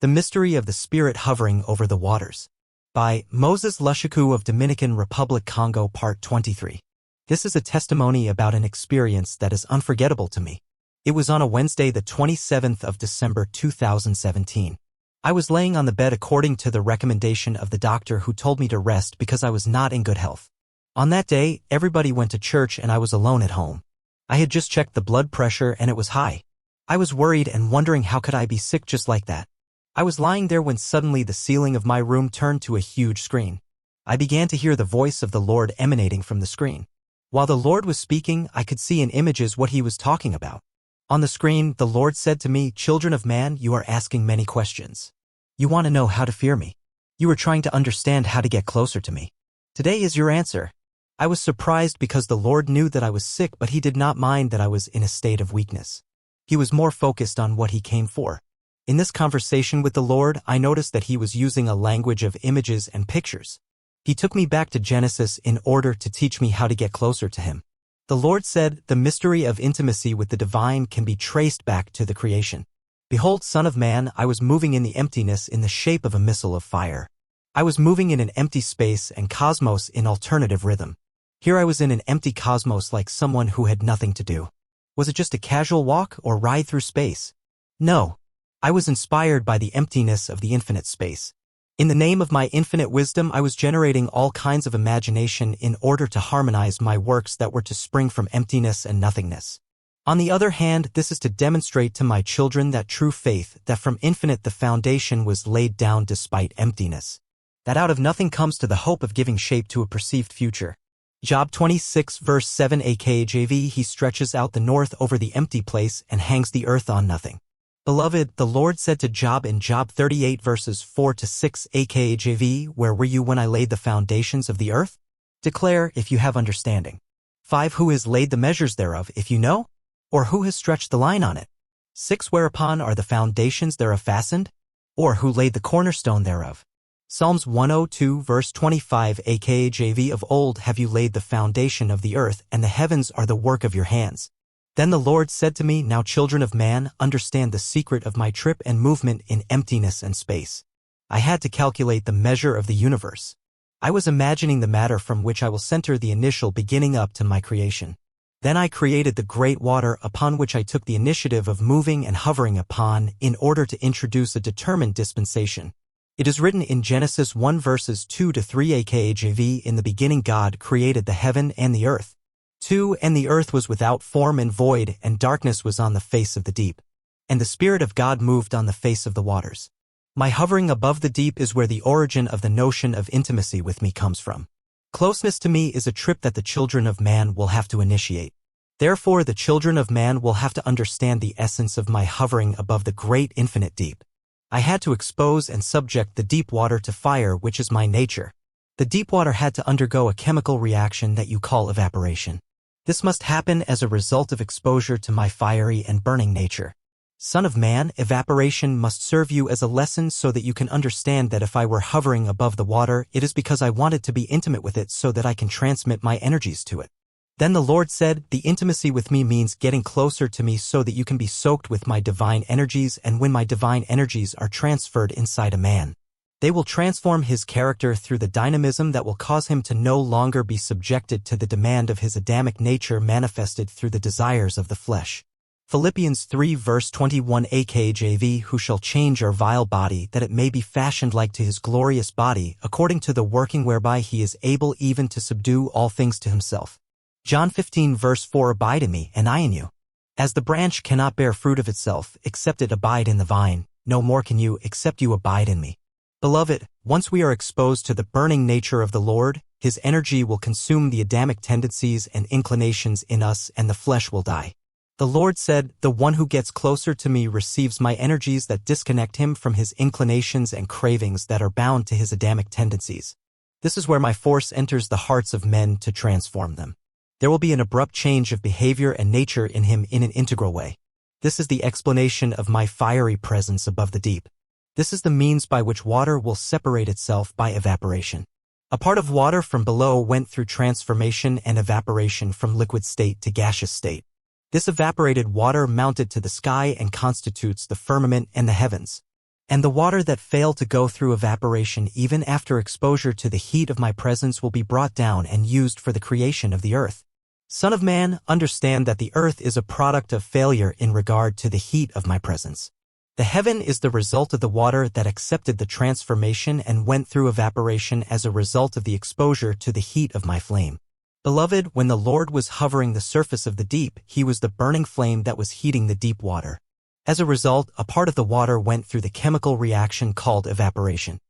The Mystery of the Spirit Hovering Over the Waters. By Moses Lushiku of Dominican Republic, Congo, Part 23. This is a testimony about an experience that is unforgettable to me. It was on a Wednesday, the 27th of December 2017. I was laying on the bed according to the recommendation of the doctor who told me to rest because I was not in good health. On that day, everybody went to church and I was alone at home. I had just checked the blood pressure and it was high. I was worried and wondering how could I be sick just like that. I was lying there when suddenly the ceiling of my room turned to a huge screen. I began to hear the voice of the Lord emanating from the screen. While the Lord was speaking, I could see in images what he was talking about. On the screen, the Lord said to me, "Children of man, you are asking many questions. You want to know how to fear me. You are trying to understand how to get closer to me. Today is your answer." I was surprised because the Lord knew that I was sick, but he did not mind that I was in a state of weakness. He was more focused on what he came for. In this conversation with the Lord, I noticed that he was using a language of images and pictures. He took me back to Genesis in order to teach me how to get closer to him. The Lord said, "The mystery of intimacy with the divine can be traced back to the creation. Behold, Son of Man, I was moving in the emptiness in the shape of a missile of fire. I was moving in an empty space and cosmos in alternative rhythm. Here I was in an empty cosmos like someone who had nothing to do. Was it just a casual walk or ride through space? No. I was inspired by the emptiness of the infinite space. In the name of my infinite wisdom, I was generating all kinds of imagination in order to harmonize my works that were to spring from emptiness and nothingness. On the other hand, this is to demonstrate to my children that true faith, that from infinite the foundation was laid down despite emptiness. That out of nothing comes to the hope of giving shape to a perceived future." Job 26 verse 7 AKJV. He stretches out the north over the empty place and hangs the earth on nothing. Beloved, the Lord said to Job in Job 38 verses 4-6 AKJV, "Where were you when I laid the foundations of the earth? Declare if you have understanding. 5 Who has laid the measures thereof, if you know? Or who has stretched the line on it? 6 Whereupon are the foundations thereof fastened? Or who laid the cornerstone thereof?" Psalms 102 verse 25 AKJV. "Of old have you laid the foundation of the earth, and the heavens are the work of your hands. Then the Lord said to me, Now children of man, understand the secret of my trip and movement in emptiness and space. I had to calculate the measure of the universe. I was imagining the matter from which I will center the initial beginning up to my creation. Then I created the great water upon which I took the initiative of moving and hovering upon in order to introduce a determined dispensation. It is written in Genesis 1 verses 2-3 AKJV, "In the beginning God created the heaven and the earth. 2 And the earth was without form and void, and darkness was on the face of the deep. And the Spirit of God moved on the face of the waters." My hovering above the deep is where the origin of the notion of intimacy with me comes from. Closeness to me is a trip that the children of man will have to initiate. Therefore, the children of man will have to understand the essence of my hovering above the great infinite deep. I had to expose and subject the deep water to fire, which is my nature. The deep water had to undergo a chemical reaction that you call evaporation. This must happen as a result of exposure to my fiery and burning nature. Son of man, evaporation must serve you as a lesson so that you can understand that if I were hovering above the water, it is because I wanted to be intimate with it so that I can transmit my energies to it. Then the Lord said, "The intimacy with me means getting closer to me so that you can be soaked with my divine energies, and when my divine energies are transferred inside a man, they will transform his character through the dynamism that will cause him to no longer be subjected to the demand of his Adamic nature manifested through the desires of the flesh." Philippians 3 verse 21 AKJV. "Who shall change our vile body, that it may be fashioned like to his glorious body, according to the working whereby he is able even to subdue all things to himself." John 15 verse 4 "Abide in me, and I in you. As the branch cannot bear fruit of itself, except it abide in the vine, no more can you, except you abide in me." Beloved, once we are exposed to the burning nature of the Lord, his energy will consume the Adamic tendencies and inclinations in us, and the flesh will die. The Lord said, "The one who gets closer to me receives my energies that disconnect him from his inclinations and cravings that are bound to his Adamic tendencies. This is where my force enters the hearts of men to transform them. There will be an abrupt change of behavior and nature in him in an integral way. This is the explanation of my fiery presence above the deep. This is the means by which water will separate itself by evaporation. A part of water from below went through transformation and evaporation from liquid state to gaseous state. This evaporated water mounted to the sky and constitutes the firmament and the heavens. And the water that failed to go through evaporation even after exposure to the heat of my presence will be brought down and used for the creation of the earth. Son of man, understand that the earth is a product of failure in regard to the heat of my presence. The heaven is the result of the water that accepted the transformation and went through evaporation as a result of the exposure to the heat of my flame. Beloved, when the Lord was hovering the surface of the deep, he was the burning flame that was heating the deep water. As a result, a part of the water went through the chemical reaction called evaporation.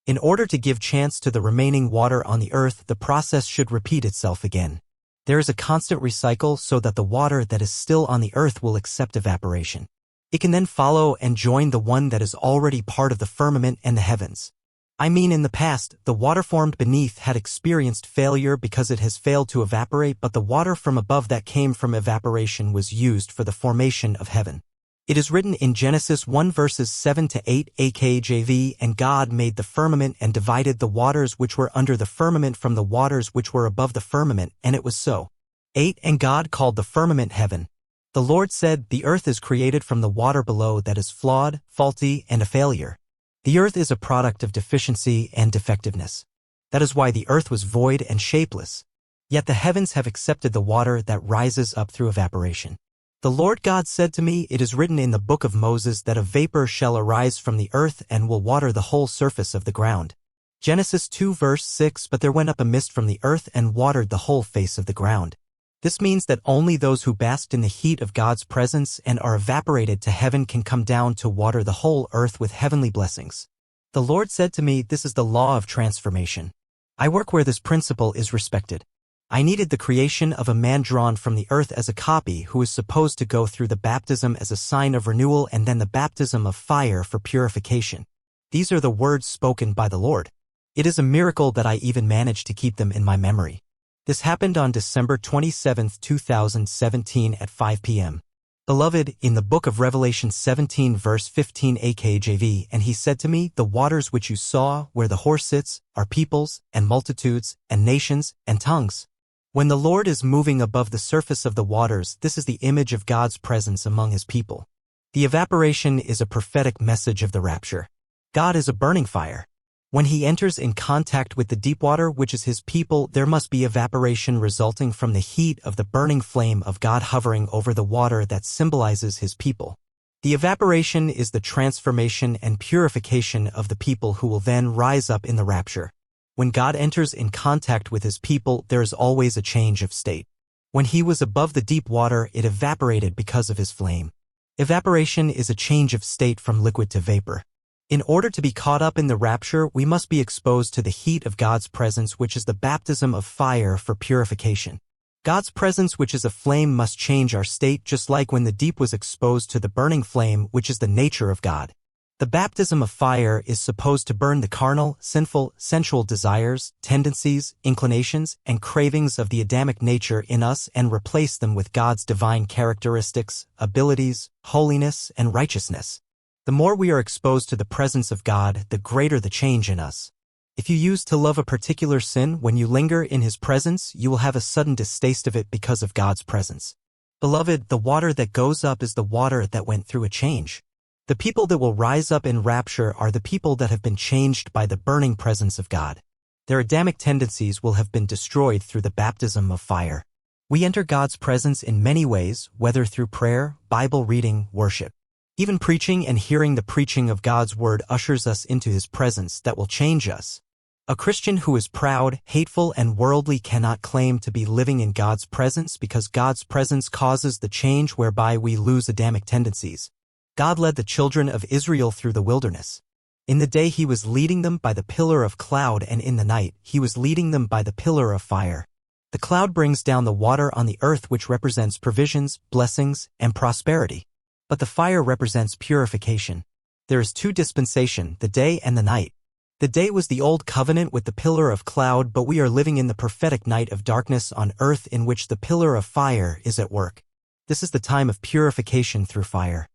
In order to give chance to the remaining water on the earth, the process should repeat itself again. There is a constant recycle so that the water that is still on the earth will accept evaporation. It can then follow and join the one that is already part of the firmament and the heavens. I mean, in the past, the water formed beneath had experienced failure because it has failed to evaporate, but the water from above that came from evaporation was used for the formation of heaven. It is written in Genesis 1 verses 7 to 8 AKJV, and God made the firmament and divided the waters which were under the firmament from the waters which were above the firmament, and it was so. 8 And God called the firmament heaven. The Lord said, the earth is created from the water below that is flawed, faulty, and a failure. The earth is a product of deficiency and defectiveness. That is why the earth was void and shapeless. Yet the heavens have accepted the water that rises up through evaporation. The Lord God said to me, it is written in the book of Moses that a vapor shall arise from the earth and will water the whole surface of the ground. Genesis 2 verse 6 But there went up a mist from the earth and watered the whole face of the ground. This means that only those who basked in the heat of God's presence and are evaporated to heaven can come down to water the whole earth with heavenly blessings. The Lord said to me, this is the law of transformation. I work where this principle is respected. I needed the creation of a man drawn from the earth as a copy who is supposed to go through the baptism as a sign of renewal and then the baptism of fire for purification. These are the words spoken by the Lord. It is a miracle that I even managed to keep them in my memory. This happened on December 27, 2017 at 5 p.m. Beloved, in the book of Revelation 17 verse 15 AKJV, and he said to me, the waters which you saw, where the horse sits, are peoples, and multitudes, and nations, and tongues. When the Lord is moving above the surface of the waters, this is the image of God's presence among his people. The evaporation is a prophetic message of the rapture. God is a burning fire. When he enters in contact with the deep water, which is his people, there must be evaporation resulting from the heat of the burning flame of God hovering over the water that symbolizes his people. The evaporation is the transformation and purification of the people who will then rise up in the rapture. When God enters in contact with his people, there is always a change of state. When he was above the deep water, it evaporated because of his flame. Evaporation is a change of state from liquid to vapor. In order to be caught up in the rapture, we must be exposed to the heat of God's presence, which is the baptism of fire for purification. God's presence, which is a flame, must change our state, just like when the deep was exposed to the burning flame, which is the nature of God. The baptism of fire is supposed to burn the carnal, sinful, sensual desires, tendencies, inclinations, and cravings of the Adamic nature in us and replace them with God's divine characteristics, abilities, holiness, and righteousness. The more we are exposed to the presence of God, the greater the change in us. If you used to love a particular sin, when you linger in his presence, you will have a sudden distaste of it because of God's presence. Beloved, the water that goes up is the water that went through a change. The people that will rise up in rapture are the people that have been changed by the burning presence of God. Their Adamic tendencies will have been destroyed through the baptism of fire. We enter God's presence in many ways, whether through prayer, Bible reading, worship. Even preaching and hearing the preaching of God's word ushers us into his presence that will change us. A Christian who is proud, hateful, and worldly cannot claim to be living in God's presence because God's presence causes the change whereby we lose Adamic tendencies. God led the children of Israel through the wilderness. In the day he was leading them by the pillar of cloud, and in the night he was leading them by the pillar of fire. The cloud brings down the water on the earth, which represents provisions, blessings, and prosperity. But the fire represents purification. There is two dispensation, the day and the night. The day was the old covenant with the pillar of cloud, but we are living in the prophetic night of darkness on earth in which the pillar of fire is at work. This is the time of purification through fire.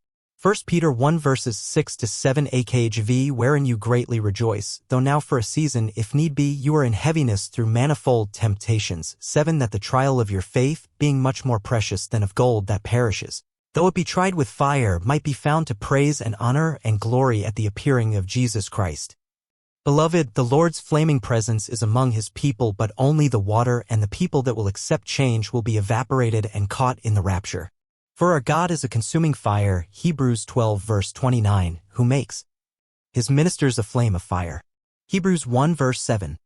1 Peter 1 verses 6 to 7 AKJV, wherein you greatly rejoice, though now for a season, if need be, you are in heaviness through manifold temptations. 7 That the trial of your faith, being much more precious than of gold that perishes, though it be tried with fire, might be found to praise and honor and glory at the appearing of Jesus Christ. Beloved, the Lord's flaming presence is among his people, but only the water and the people that will accept change will be evaporated and caught in the rapture. For our God is a consuming fire, Hebrews 12 verse 29, who makes his ministers a flame of fire. Hebrews 1 verse 7.